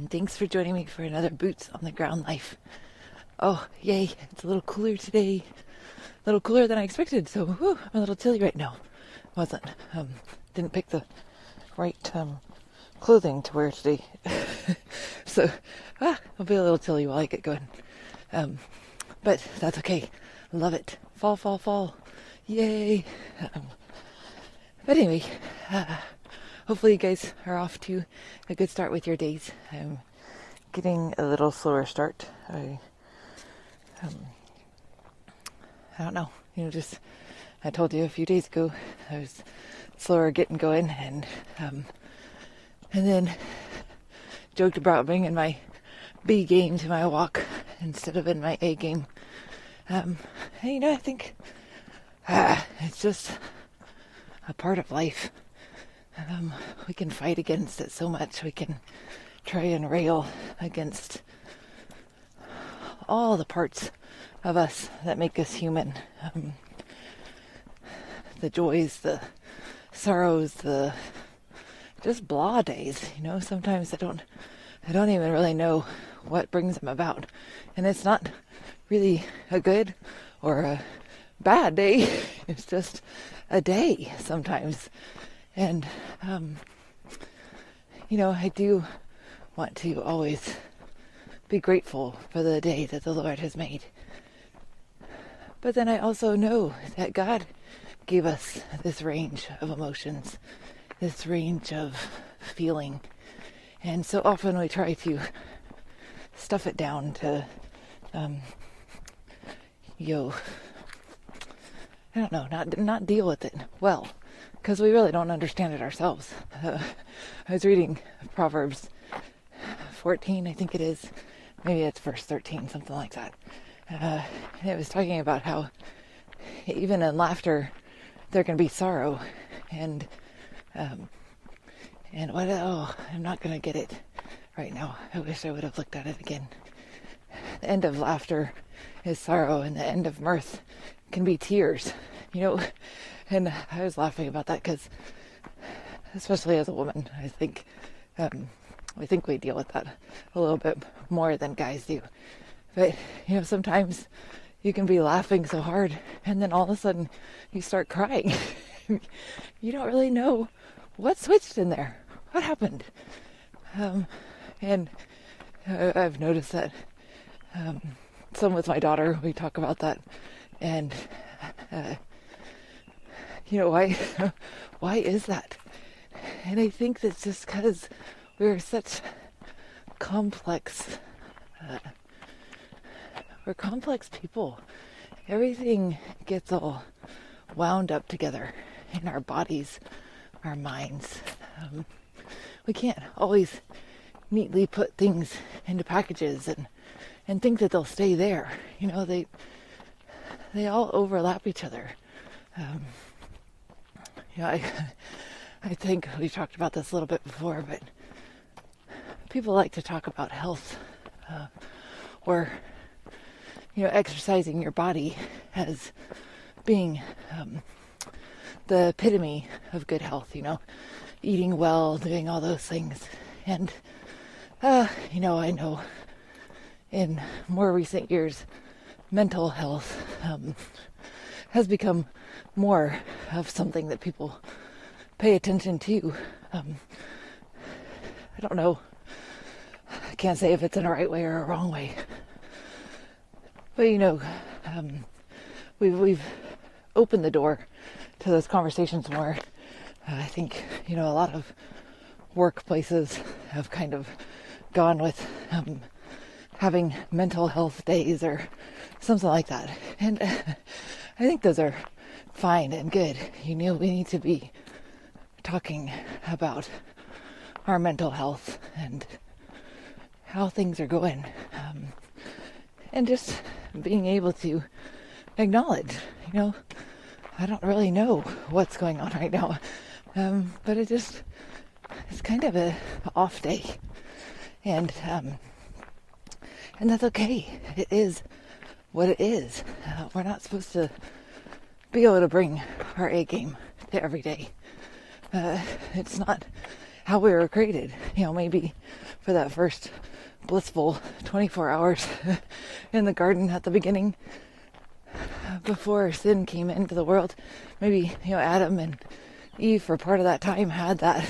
and thanks for joining me for another Boots on the Ground life. Oh, yay, it's a little cooler today. A little cooler than I expected, so I'm a little chilly right now. Wasn't. Didn't pick the right clothing to wear today. So, I'll be a little chilly while I get going. But that's okay. Love it. Fall, fall, fall. Yay. But anyway, hopefully you guys are off to a good start with your days. I'm getting a little slower start. I don't know. I told you a few days ago I was slower getting going, and then joked about bringing my B game to my walk instead of in my A game. I think it's just a part of life. We can fight against it so much. We can try and rail against all the parts of us that make us human. The joys, the sorrows, the just blah days. Sometimes I don't even really know what brings them about. And it's not really a good or a bad day. It's just a day sometimes. And, I do want to always be grateful for the day that the Lord has made. But then I also know that God gave us this range of emotions, this range of feeling. And so often we try to stuff it down to, not deal with it well, because we really don't understand it ourselves. I was reading Proverbs 14, I think it is. Maybe it's verse 13, something like that. It was talking about how even in laughter there can be sorrow, and I'm not going to get it right now. I wish I would have looked at it again. The end of laughter is sorrow, and the end of mirth can be tears. And I was laughing about that because, especially as a woman, I think we deal with that a little bit more than guys do. But, sometimes you can be laughing so hard, and then all of a sudden you start crying. You don't really know what switched in there. What happened? And I've noticed that some with my daughter, we talk about that. And, why is that? And I think that's just because we're such complex people. Everything gets all wound up together in our bodies, our minds. We can't always neatly put things into packages and think that they'll stay there. They all overlap each other. I think we've talked about this a little bit before, but people like to talk about health, or exercising your body as being the epitome of good health. Eating well, doing all those things. And I know in more recent years, mental health has become more of something that people pay attention to. I don't know. I can't say if it's in a right way or a wrong way. But we've opened the door to those conversations more. I think a lot of workplaces have kind of gone with having mental health days or something like that. And I think those are fine and good. We need to be talking about our mental health and how things are going. And just being able to acknowledge, I don't really know what's going on right now. But it's kind of a off day. And that's okay. It is what it is. We're not supposed to be able to bring our A game to every day. It's not how we were created. Maybe for that first blissful 24 hours in the garden at the beginning, before sin came into the world, maybe, Adam and Eve for part of that time had that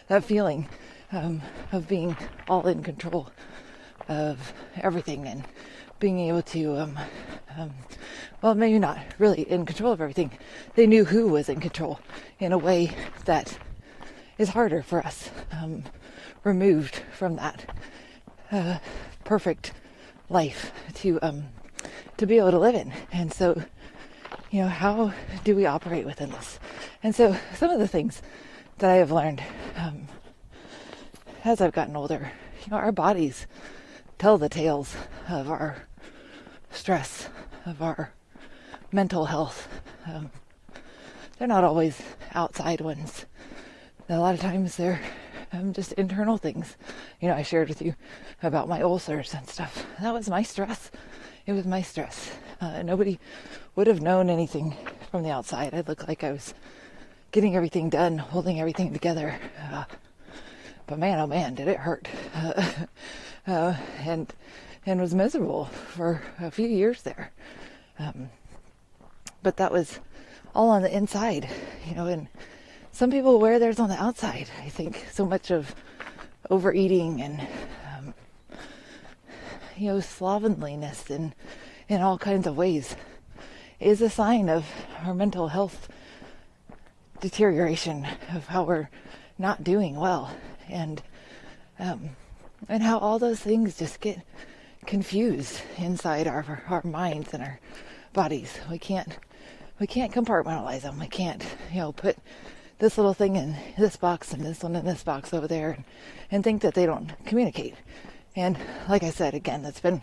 that feeling of being all in control of everything and being able to, well, maybe not really in control of everything. They knew who was in control in a way that is harder for us, removed from that perfect life to be able to live in. And so, how do we operate within this? And so some of the things that I have learned as I've gotten older, our bodies tell the tales of our stress, of our mental health. They're not always outside ones. A lot of times they're just internal things. I shared with you about my ulcers and stuff. That was my stress. It was my stress. Nobody would have known anything from the outside. I'd look like I was getting everything done, holding everything together. But man, oh man, did it hurt. And was miserable for a few years there. But that was all on the inside, and some people wear theirs on the outside. I think so much of overeating and, slovenliness in all kinds of ways is a sign of our mental health deterioration, of how we're not doing well, and how all those things just get confused inside our minds and our bodies. We can't compartmentalize them. We can't, put this little thing in this box and this one in this box over there and think that they don't communicate. And like I said, again, that's been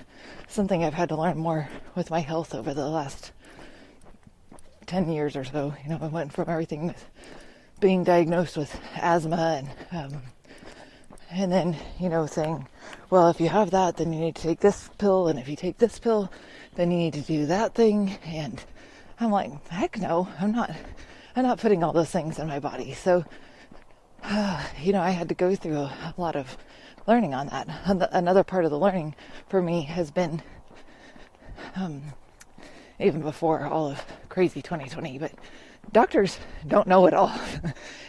something I've had to learn more with my health over the last 10 years or so. I went from everything with being diagnosed with asthma and then, saying, well, if you have that, then you need to take this pill. And if you take this pill, then you need to do that thing. And I'm like, heck no, I'm not putting all those things in my body. So, I had to go through a lot of learning on that. Another part of the learning for me has been, even before all of crazy 2020, but doctors don't know it all.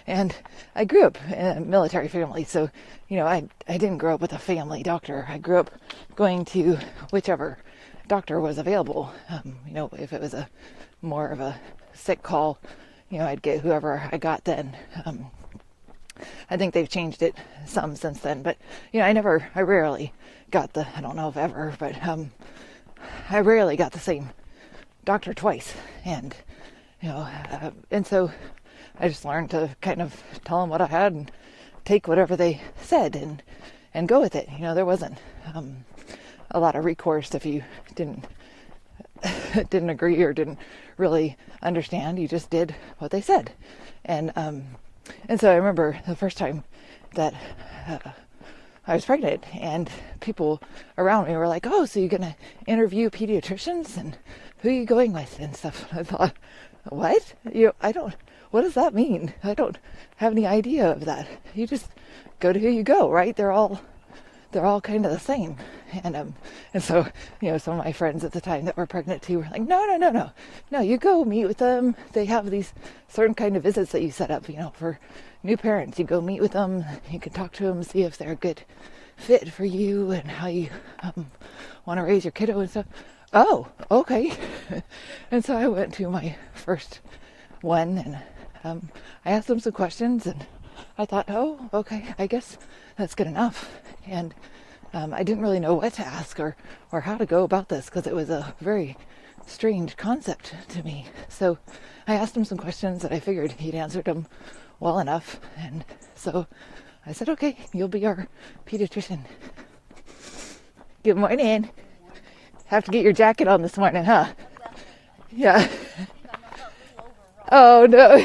And I grew up in a military family, so, I didn't grow up with a family doctor. I grew up going to whichever doctor was available. If it was more of a sick call, I'd get whoever I got then. I think they've changed it some since then, but, I rarely got I don't know if ever, but, I rarely got the same doctor twice. And, and so I just learned to kind of tell them what I had and take whatever they said and go with it. There wasn't, a lot of recourse if you didn't agree or didn't really understand. You just did what they said. And so I remember the first time that I was pregnant, and people around me were like, oh, so you're going to interview pediatricians, and who are you going with and stuff. I thought, what? What does that mean? I don't have any idea of that. You just go to who you go, right? They're all kind of the same. And so, some of my friends at the time that were pregnant too were like, no, you go meet with them. They have these certain kind of visits that you set up, for new parents. You go meet with them. You can talk to them, see if they're a good fit for you and how you want to raise your kiddo and stuff. Oh, okay. And so I went to my first one, and I asked them some questions, and I thought, oh, okay, I guess that's good enough. And I didn't really know what to ask or how to go about this, because it was a very strange concept to me. So I asked him some questions that I figured he'd answered them well enough. And so I said, okay, you'll be our pediatrician. Good morning. Have to get your jacket on this morning, huh? Yeah. Oh, no.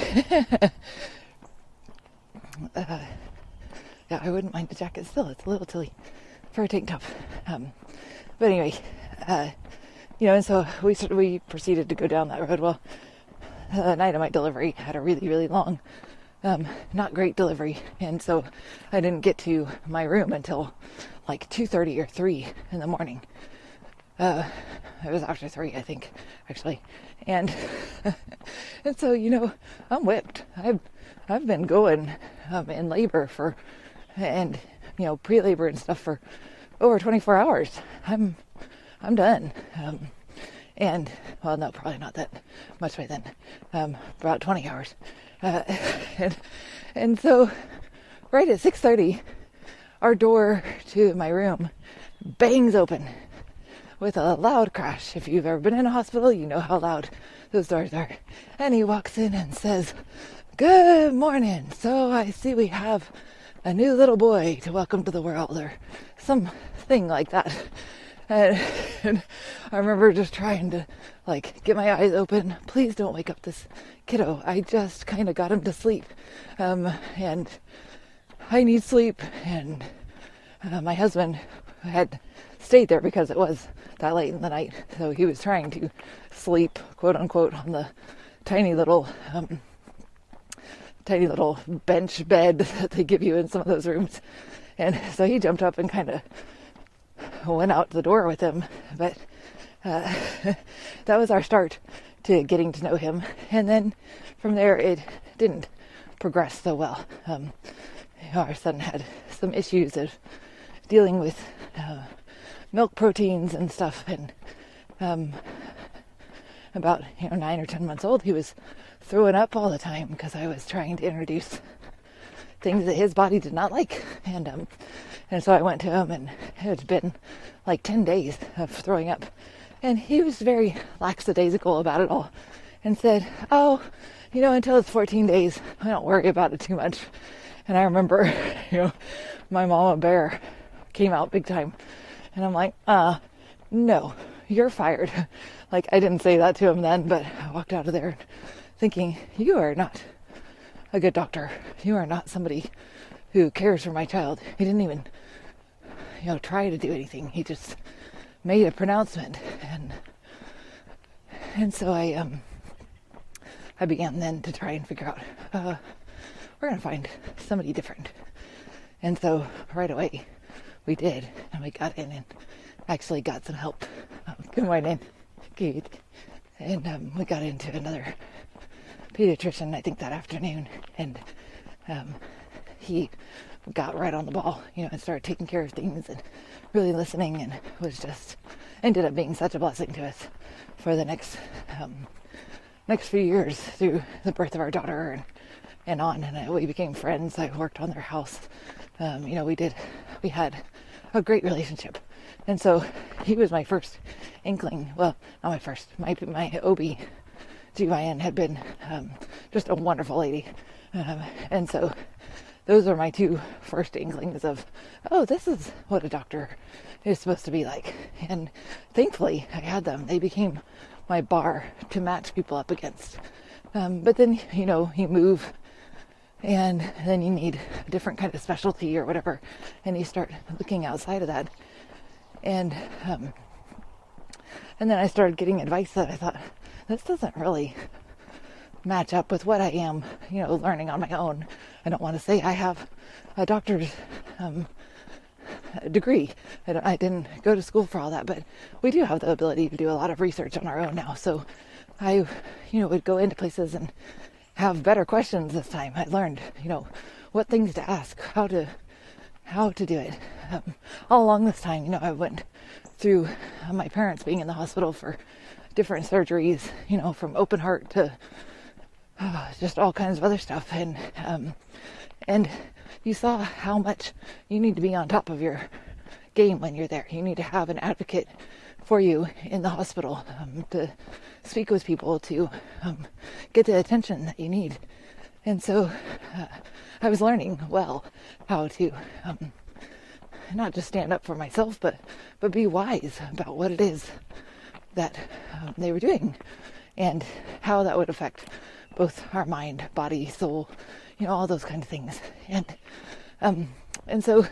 Yeah, I wouldn't mind the jacket still. It's a little chilly for a tank top. But anyway, and so we proceeded to go down that road. Well, the night of my delivery, I had a really, really long not great delivery. And so I didn't get to my room until like 2:30 or 3 in the morning. It was after 3, I think, actually. And and so, I'm whipped. I've been going in labor and pre-labor and stuff for over 24 hours. I'm done. And well, no, probably not that much by then. About 20 hours. And so right at 6:30, our door to my room bangs open with a loud crash. If you've ever been in a hospital, you know how loud those doors are. And he walks in and says, "Good morning. So I see we have a new little boy to welcome to the world," or something like that. And I remember just trying to get my eyes open. Please don't wake up this kiddo. I just kind of got him to sleep. And I need sleep. And my husband had stayed there because it was that late in the night. So he was trying to sleep, quote unquote, on the tiny little bench bed that they give you in some of those rooms. And so he jumped up and kind of went out the door with him. But that was our start to getting to know him. And then from there, it didn't progress so well. Our son had some issues of dealing with milk proteins and stuff. And about 9 or 10 months old, he was throwing up all the time because I was trying to introduce things that his body did not like. And so I went to him, and it had been like 10 days of throwing up. And he was very lackadaisical about it all and said, "Oh, until it's 14 days, I don't worry about it too much." And I remember, my mama bear came out big time. And I'm like, no, you're fired. I didn't say that to him then, but I walked out of there thinking, you are not a good doctor. You are not somebody who cares for my child. He didn't even, try to do anything. He just made a pronouncement. And so I began then to try and figure out, we're going to find somebody different. And so right away we did, and we got in and actually got some help. Good morning. Good. And we got into another pediatrician, I think, that afternoon, and he got right on the ball, and started taking care of things and really listening, and was just ended up being such a blessing to us for the next few years through the birth of our daughter and on. And we became friends. I worked on their house. We had a great relationship. And so he was my first inkling. Well, not my first. My OB-GYN had been just a wonderful lady. And so those are my two first inklings of, oh, this is what a doctor is supposed to be like. And thankfully I had them. They became my bar to match people up against. But then, you move, and then you need a different kind of specialty or whatever, and you start looking outside of that. And then I started getting advice that I thought, this doesn't really match up with what I am, learning on my own. I don't want to say I have a doctor's degree. I didn't go to school for all that, but we do have the ability to do a lot of research on our own now. So I, would go into places and have better questions this time. I learned, what things to ask, how to do it. All along this time, I went through my parents being in the hospital for different surgeries, from open heart to just all kinds of other stuff. And you saw how much you need to be on top of your game when you're there. You need to have an advocate for you in the hospital, to speak with people, to get the attention that you need. And so I was learning well how to not just stand up for myself, but be wise about what it is that they were doing and how that would affect both our mind, body, soul, all those kind of things. And so,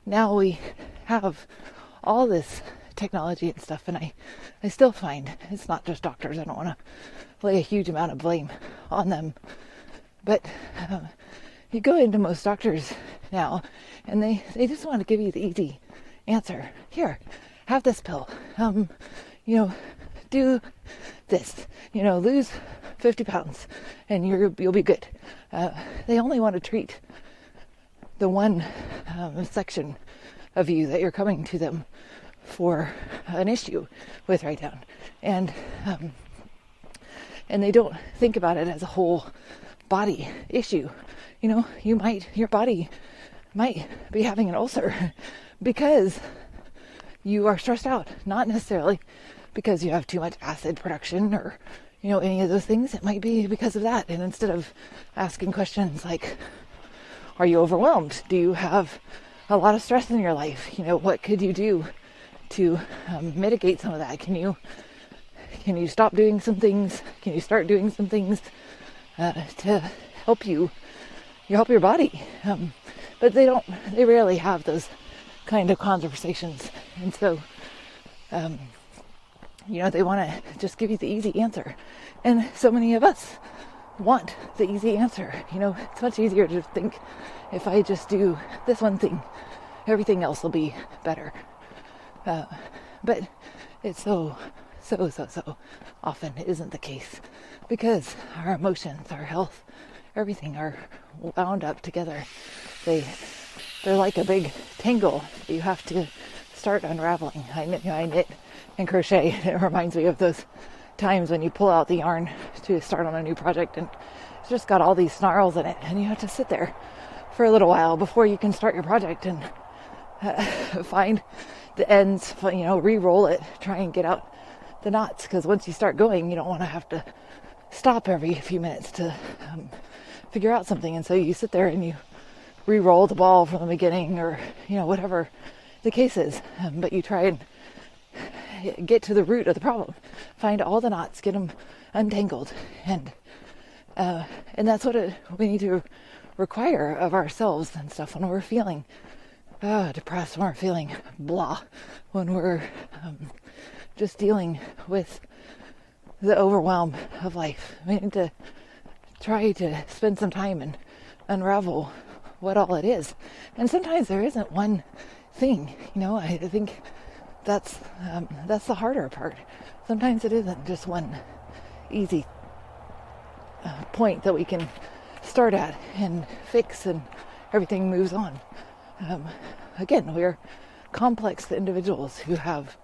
now we have all this technology and stuff, and I still find it's not just doctors. I don't want to lay a huge amount of blame on them, But you go into most doctors now, and they just want to give you the easy answer. Here, have this pill. Do this. Lose 50 pounds, and you'll be good. They only want to treat the one section of you that you're coming to them for an issue with right now, and they don't think about it as a whole body issue. Your body might be having an ulcer because you are stressed out, not necessarily because you have too much acid production or any of those things. It might be because of that. And instead of asking questions like, are you overwhelmed? Do you have a lot of stress in your life? What could you do to mitigate some of that? Can you stop doing some things? Can you start doing some things to help your body? But they rarely have those kind of conversations. And so, they want to just give you the easy answer. And so many of us want the easy answer. It's much easier to think, if I just do this one thing, everything else will be better. But it's so often isn't the case, because our emotions, our health, everything are wound up together. They're like a big tangle you have to start unraveling. I knit and crochet. It reminds me of those times when you pull out the yarn to start on a new project and it's just got all these snarls in it, and you have to sit there for a little while before you can start your project and find the ends, re-roll it, try and get out the knots, because once you start going, you don't want to have to stop every few minutes to figure out something. And so you sit there and you re-roll the ball from the beginning, or whatever the case is, but you try and get to the root of the problem, find all the knots, get them untangled, and that's what we need to require of ourselves and stuff when we're feeling depressed, when we're feeling blah, when we're just dealing with the overwhelm of life. We need to try to spend some time and unravel what all it is. And sometimes there isn't one thing, I think that's the harder part. Sometimes it isn't just one easy point that we can start at and fix, and everything moves on. Again, we're complex individuals who have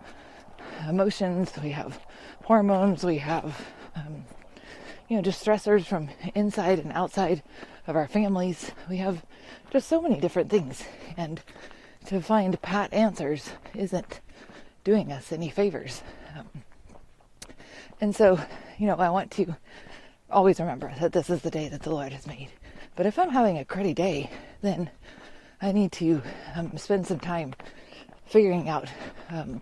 emotions, we have hormones, we have just stressors from inside and outside of our families. We have just so many different things, and to find pat answers isn't doing us any favors. And so, I want to always remember that this is the day that the Lord has made. But if I'm having a cruddy day, then I need to spend some time figuring out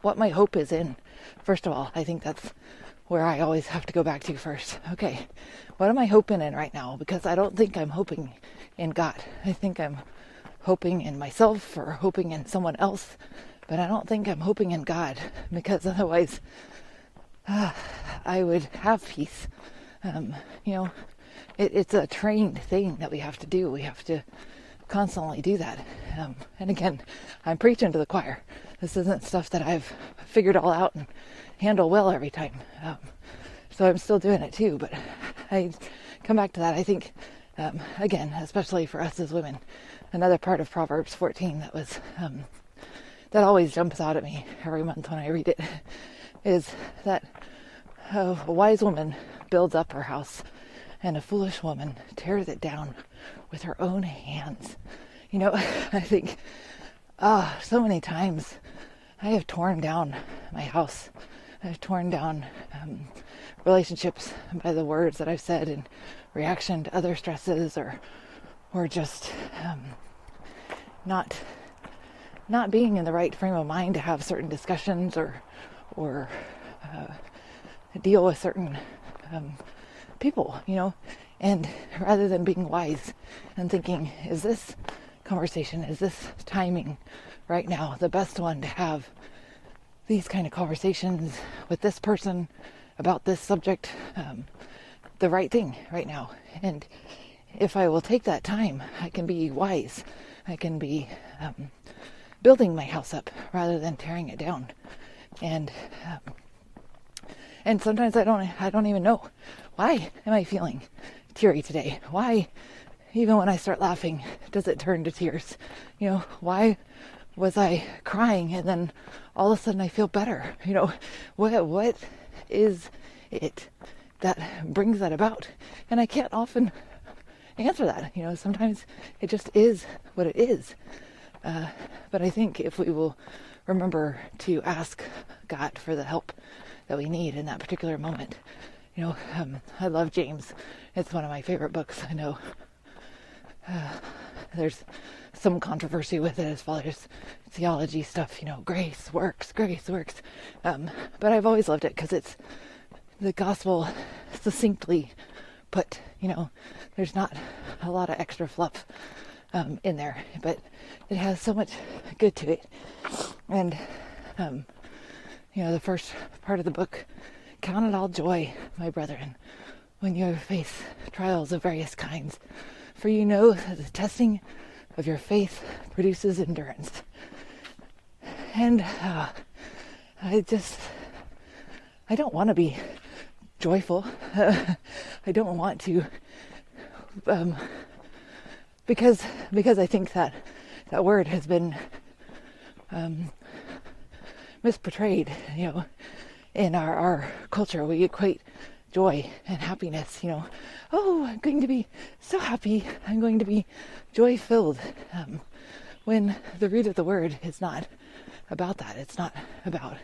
what my hope is in. First of all, I think that's where I always have to go back to first. Okay, what am I hoping in right now? Because I don't think I'm hoping in God. I think I'm hoping in myself or hoping in someone else, but I don't think I'm hoping in God, because otherwise I would have peace. It's a trained thing that we have to do. We have to constantly do that. And again, I'm preaching to the choir. This isn't stuff that I've figured all out and handle well every time. So I'm still doing it too, but I come back to that. I think, again, especially for us as women, another part of Proverbs 14 that was, that always jumps out at me every month when I read it, is that a wise woman builds up her house, and a foolish woman tears it down with her own hands. I think, so many times I have torn down my house. I've torn down relationships by the words that I've said in reaction to other stresses, or just not being in the right frame of mind to have certain discussions or deal with certain people, and rather than being wise and thinking, is this conversation, is this timing right now the best one to have these kind of conversations with this person about this subject, the right thing right now? And if I will take that time, I can be wise. I can be building my house up rather than tearing it down. And sometimes I don't even know, why am I feeling teary today? Why, even when I start laughing, does it turn to tears? Why was I crying and then all of a sudden I feel better? What is it that brings that about? And I can't often answer that. Sometimes it just is what it is. But I think if we will remember to ask God for the help that we need in that particular moment. I love James. It's one of my favorite books. I know there's some controversy with it as far as theology stuff, grace works. But I've always loved it because it's the gospel succinctly put. There's not a lot of extra fluff in there, but it has so much good to it. And the first part of the book, count it all joy, my brethren, when you face trials of various kinds, for you know that the testing of your faith produces endurance. And I don't want to be joyful. I don't want to, because I think that word has been misportrayed. In our culture, we equate joy and happiness. Oh, I'm going to be so happy. I'm going to be joy-filled. When the root of the word is not about that. It's not about,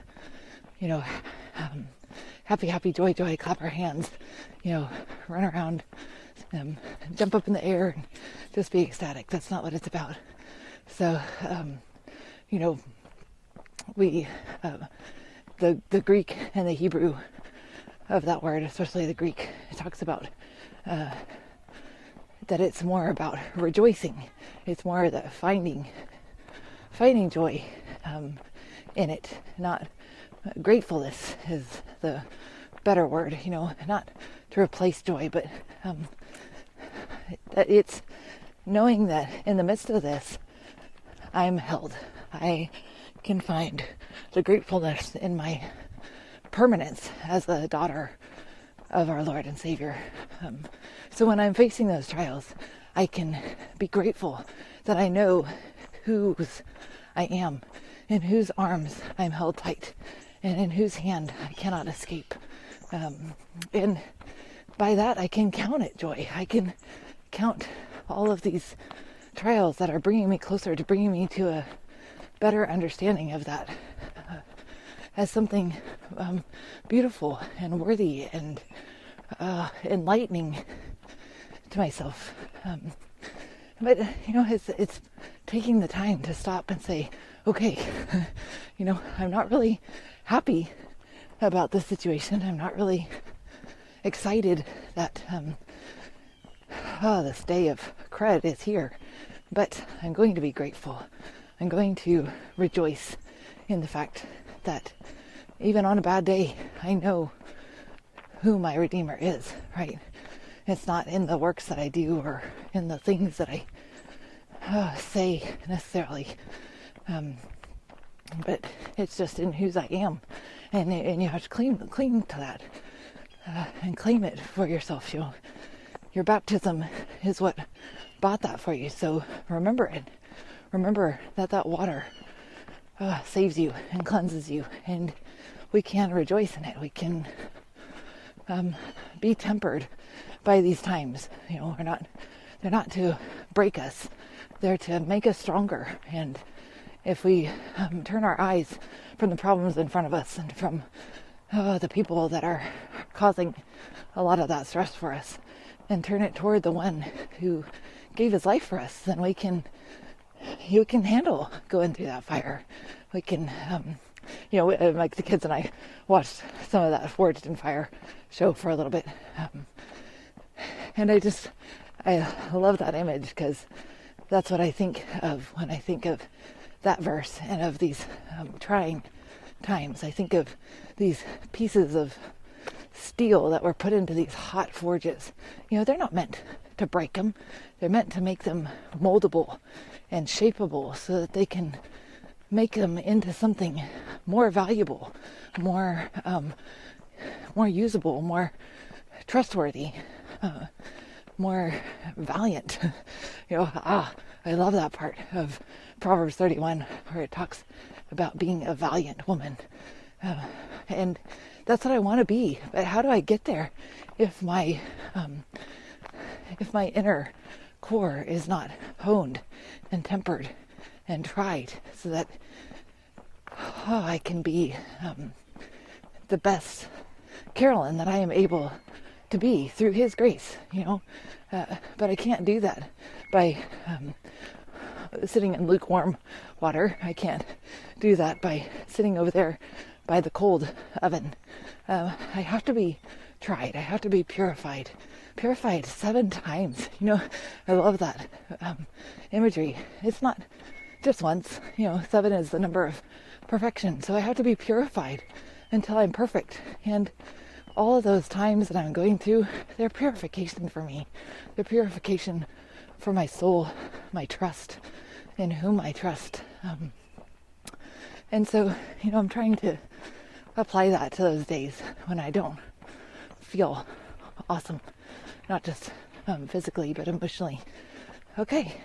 happy, joy, clap our hands, run around, jump up in the air and just be ecstatic. That's not what it's about. So, we, the Greek and the Hebrew of that word, especially the Greek, it talks about that it's more about rejoicing. It's more that finding joy in it. Not gratefulness is the better word, not to replace joy, but that it's knowing that in the midst of this, I'm held. I can find the gratefulness in my permanence as a daughter of our Lord and Savior. So when I'm facing those trials, I can be grateful that I know whose I am, in whose arms I'm held tight, and in whose hand I cannot escape. And by that, I can count it joy. I can count all of these trials that are bringing me closer to bringing me to a better understanding of that as something beautiful and worthy and enlightening to myself. But it's taking the time to stop and say, okay, I'm not really happy about this situation. I'm not really excited that this day of cred is here, but I'm going to be grateful. I'm going to rejoice in the fact that even on a bad day, I know who my Redeemer is, right? It's not in the works that I do or in the things that I say necessarily, but it's just in whose I am, and you have to cling to that and claim it for yourself. Your baptism is what bought that for you, so remember it. Remember that water saves you and cleanses you, and we can rejoice in it. We can be tempered by these times. They're not to break us. They're to make us stronger. And if we turn our eyes from the problems in front of us and from the people that are causing a lot of that stress for us, and turn it toward the one who gave his life for us, then you can handle going through that fire. We can, like the kids and I watched some of that Forged in Fire show for a little bit. And I love that image, because that's what I think of when I think of that verse and of these trying times. I think of these pieces of steel that were put into these hot forges. They're not meant to break them. They're meant to make them moldable and shapeable so that they can make them into something more valuable, more usable, more trustworthy, more valiant. I love that part of Proverbs 31 where it talks about being a valiant woman. And that's what I want to be. But how do I get there if my inner core is not honed and tempered and tried so that I can be the best Carolyn that I am able to be through his grace, but I can't do that by sitting in lukewarm water. I can't do that by sitting over there by the cold oven. I have to be tried. I have to be purified 7 times. I love that imagery. It's not just once. 7 is the number of perfection. So I have to be purified until I'm perfect. And all of those times that I'm going through, they're purification for me. They're purification for my soul, my trust, in whom I trust. And so, I'm trying to apply that to those days when I don't feel awesome, not just physically, but emotionally. Okay,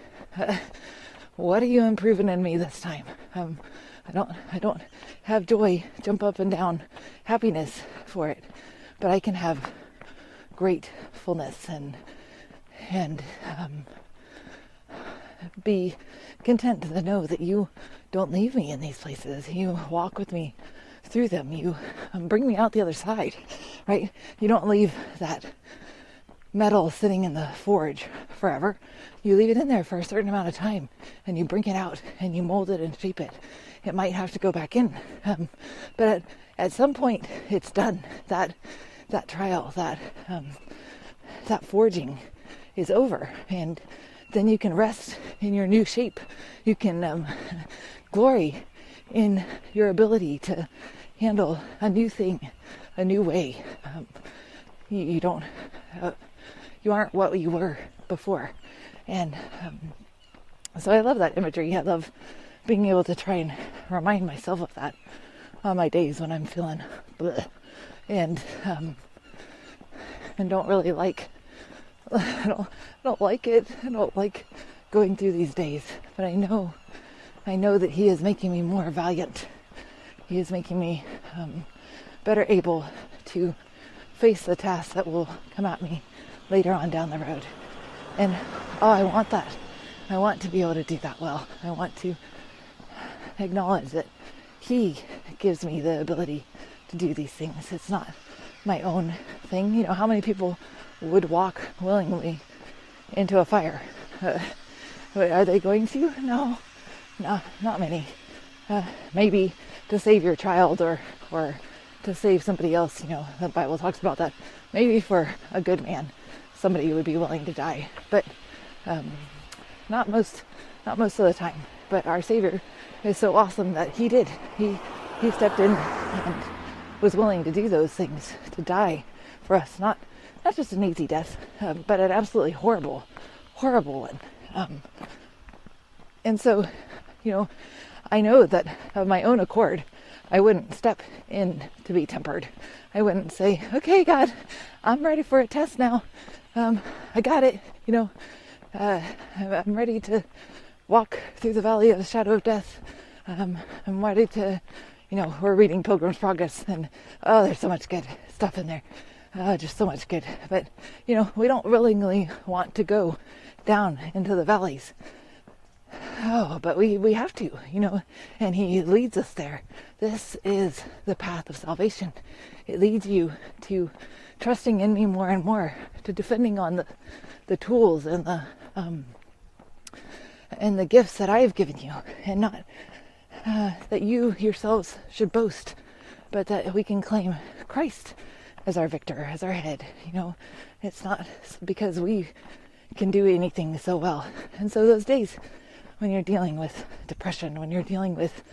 what are you improving in me this time? I don't have joy, jump up and down, happiness for it, but I can have great fullness and be content to know that you don't leave me in these places. You walk with me through them. You bring me out the other side, right? You don't leave that metal sitting in the forge forever. You leave it in there for a certain amount of time and you bring it out and you mold it and shape it. It might have to go back in, but at some point it's done. That trial, that forging is over, and then you can rest in your new shape. You can glory in your ability to handle a new thing, a new way. You aren't what you were before, and so I love that imagery. I love being able to try and remind myself of that on my days when I'm feeling bleh, and don't really like. I don't like it. I don't like going through these days, but I know that he is making me more valiant. He is making me better able to face the tasks that will come at me later on down the road. And I want that. I want to be able to do that well. I want to acknowledge that he gives me the ability to do these things. It's not my own thing. How many people would walk willingly into a fire? Are they going to? No, not many. Maybe to save your child or to save somebody else. The Bible talks about that. Maybe for a good man, somebody would be willing to die, but not most of the time. But our Savior is so awesome that he did. He stepped in and was willing to do those things, to die for us. Not just an easy death, but an absolutely horrible one. And so, I know that of my own accord, I wouldn't step in to be tempered. I wouldn't say, okay, God, I'm ready for a test now. I got it. I'm ready to walk through the valley of the shadow of death. I'm ready to, we're reading Pilgrim's Progress, and there's so much good stuff in there. Just so much good. But, we don't willingly want to go down into the valleys. But we have to, and he leads us there. This is the path of salvation. It leads you to trusting in me more and more, to depending on the tools and the gifts that I have given you, and not that you yourselves should boast, but that we can claim Christ as our victor, as our head. It's not because we can do anything so well. And so those days when you're dealing with depression, when you're dealing with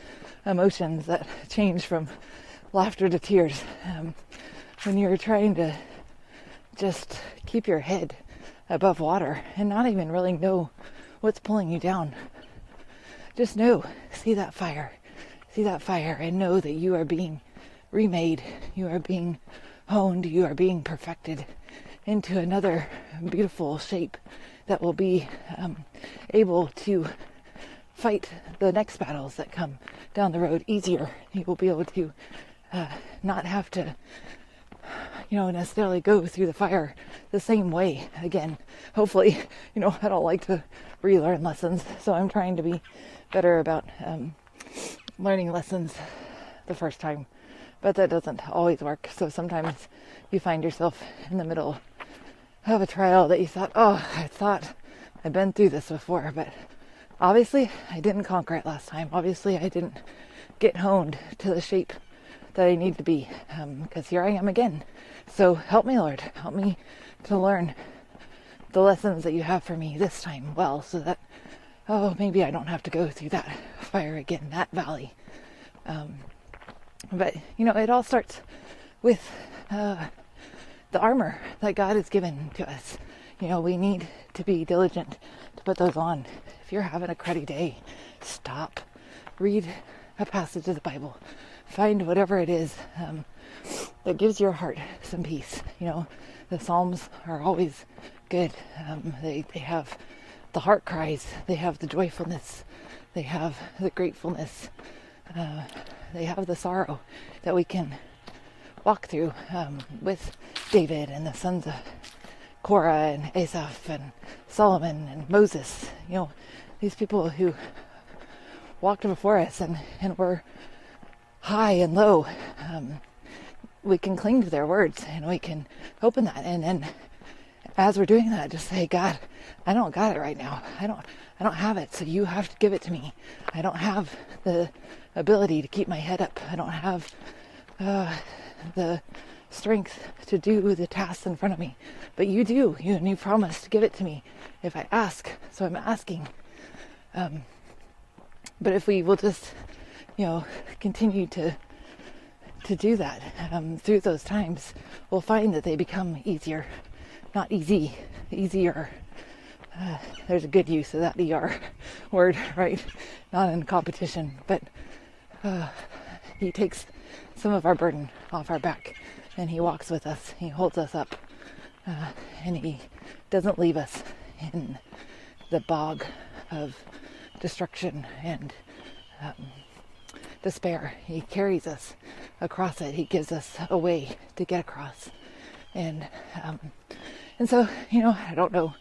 emotions that change from laughter to tears, when you're trying to just keep your head above water and not even really know what's pulling you down. Just see that fire and know that you are being remade, you are being honed, you are being perfected into another beautiful shape that will be able to fight the next battles that come down the road easier. You will be able to not have to necessarily go through the fire the same way again. Hopefully, I don't like to relearn lessons, so I'm trying to be better about learning lessons the first time, but that doesn't always work. So sometimes you find yourself in the middle of a trial that you thought, I thought I'd been through this before, but obviously I didn't conquer it last time. Obviously I didn't get honed to the shape that I need to be, because here I am again. So help me, Lord, help me to learn the lessons that you have for me this time well, so that maybe I don't have to go through that fire again, that valley. But it all starts with the armor that God has given to us. We need to be diligent to put those on. If you're having a cruddy day, stop, read a passage of the Bible, find whatever it is that gives your heart some peace. The Psalms are always good. They have the heart cries, they have the joyfulness, they have the gratefulness, they have the sorrow that we can walk through with David and the sons of Korah and Asaph and Solomon and Moses. These people who walked before us and were high and low. We can cling to their words and we can open that, and then as we're doing that, just say, God, I don't got it right now. I don't have it, so you have to give it to me. I don't have the ability to keep my head up. I don't have the strength to do the tasks in front of me, but you do. You promised to give it to me if I ask, so I'm asking. But if we will just, continue to do that through those times, we'll find that they become easier. Not easy, easier. There's a good use of that ER word, right? Not in competition, but he takes some of our burden off our back, and he walks with us. He holds us up, and he doesn't leave us in the bog of destruction and despair. He carries us across it. He gives us a way to get across. And so, I don't know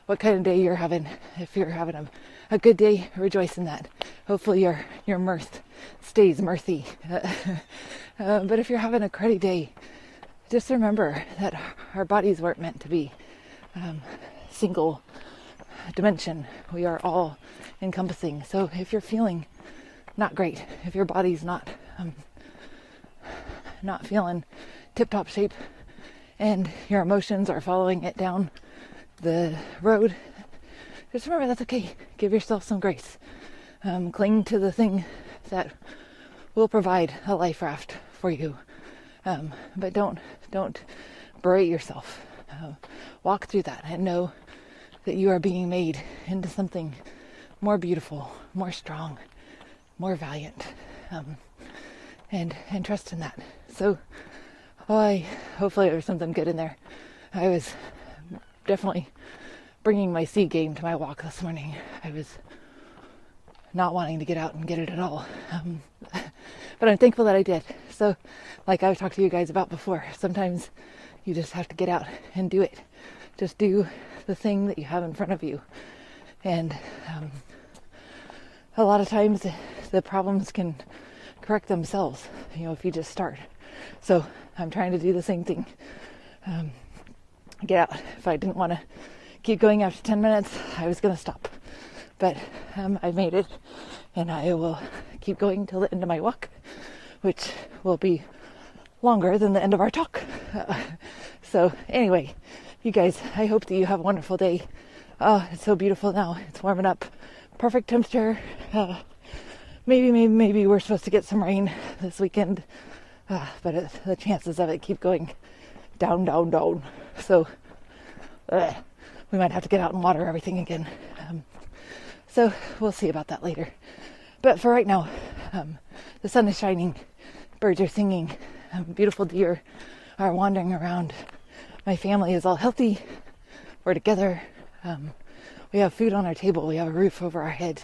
what kind of day you're having. If you're having a good day, rejoice in that. Hopefully your mirth stays mirthy. But if you're having a cruddy day, just remember that our bodies weren't meant to be single dimension. We are all encompassing. So if you're feeling not great, if your body's not feeling tip-top shape, and your emotions are following it down the road, just remember that's okay. Give yourself some grace. Cling to the thing that will provide a life raft for you. But don't berate yourself. Walk through that and know that you are being made into something more beautiful, more strong, more valiant, and trust in that. So, hopefully there's something good in there. I was definitely bringing my C game to my walk this morning. I was not wanting to get out and get it at all. But I'm thankful that I did. So, like I've talked to you guys about before, sometimes you just have to get out and do it. Just do the thing that you have in front of you. And a lot of times the problems can correct themselves, if you just start. So I'm trying to do the same thing. Get out. If I didn't want to keep going after 10 minutes, I was going to stop. But I made it, and I will keep going till the end of my walk, which will be longer than the end of our talk. So anyway, you guys, I hope that you have a wonderful day. Oh, it's so beautiful now. It's warming up. Perfect temperature. Maybe we're supposed to get some rain this weekend. But the chances of it keep going down. So we might have to get out and water everything again. So we'll see about that later. But for right now, the sun is shining, birds are singing, beautiful deer are wandering around. My family is all healthy. We're together. We have food on our table. We have a roof over our head.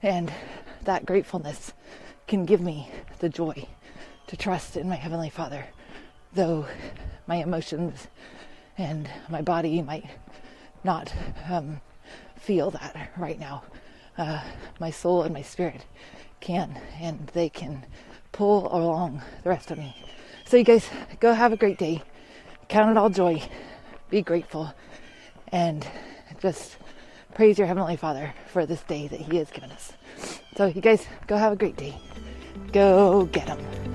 And that gratefulness can give me the joy to trust in my Heavenly Father, though my emotions and my body might not feel that right now. My soul and my spirit can, and they can pull along the rest of me. So you guys, go have a great day. Count it all joy. Be grateful. And just praise your Heavenly Father for this day that He has given us. So you guys, go have a great day. Go get 'em.